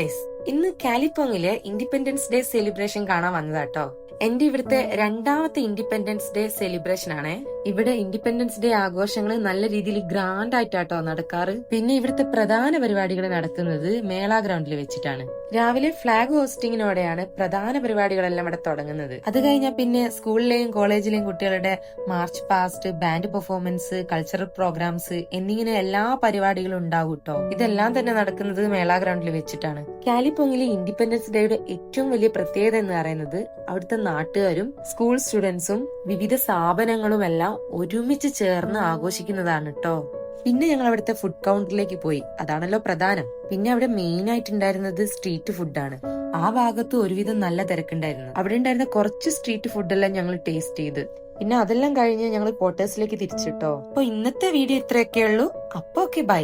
Guys, ഇന്ന് കാലിപ്പോങ്ങിലെ independence day celebration കാണാൻ വന്നതാട്ടോ. എന്റെ ഇവിടുത്തെ രണ്ടാമത്തെ ഇൻഡിപെൻഡൻസ് ഡേ സെലിബ്രേഷൻ ആണ്. ഇവിടെ ഇൻഡിപെൻഡൻസ് ഡേ ആഘോഷങ്ങൾ നല്ല രീതിയിൽ ഗ്രാൻഡ് ആയിട്ടാട്ടോ നടക്കാറ്. പിന്നെ ഇവിടുത്തെ പ്രധാന പരിപാടികൾ നടക്കുന്നത് മേള ഗ്രൗണ്ടിൽ വെച്ചിട്ടാണ്. രാവിലെ ഫ്ലാഗ് ഹോസ്റ്റിങ്ങിനോടെയാണ് പ്രധാന പരിപാടികളെല്ലാം ഇവിടെ തുടങ്ങുന്നത്. അത് കഴിഞ്ഞാൽ പിന്നെ സ്കൂളിലെയും കോളേജിലെയും കുട്ടികളുടെ march past, band performance, cultural programs എന്നിങ്ങനെ എല്ലാ പരിപാടികളും ഉണ്ടാവും കേട്ടോ. ഇതെല്ലാം തന്നെ നടക്കുന്നത് മേള ഗ്രൗണ്ടിൽ വെച്ചിട്ടാണ്. കാലിപ്പോങ്ങിലെ ഇൻഡിപെൻഡൻസ് ഡേയുടെ ഏറ്റവും വലിയ പ്രത്യേകത എന്ന് പറയുന്നത് അവിടുത്തെ നാട്ടുകാരും സ്കൂൾ സ്റ്റുഡൻസും വിവിധ സ്ഥാപനങ്ങളും എല്ലാം ഒരുമിച്ച് ചേർന്ന് ആഘോഷിക്കുന്നതാണ് കേട്ടോ. പിന്നെ ഞങ്ങൾ അവിടുത്തെ ഫുഡ് കൗണ്ടറിലേക്ക് പോയി. അതാണല്ലോ പ്രധാനം. പിന്നെ അവിടെ മെയിൻ ആയിട്ടുണ്ടായിരുന്നത് സ്ട്രീറ്റ് ഫുഡാണ്. ആ ഭാഗത്ത് ഒരുവിധം നല്ല തിരക്കുണ്ടായിരുന്നു. അവിടെ ഉണ്ടായിരുന്ന കുറച്ച് സ്ട്രീറ്റ് ഫുഡെല്ലാം ഞങ്ങൾ ടേസ്റ്റ് ചെയ്ത്. പിന്നെ അതെല്ലാം കഴിഞ്ഞ് ഞങ്ങൾ ക്വാർട്ടേഴ്സിലേക്ക് തിരിച്ചിട്ടോ. അപ്പൊ ഇന്നത്തെ വീഡിയോ ഇത്രയൊക്കെ ഉള്ളൂ. അപ്പൊ ഓക്കെ, ബൈ.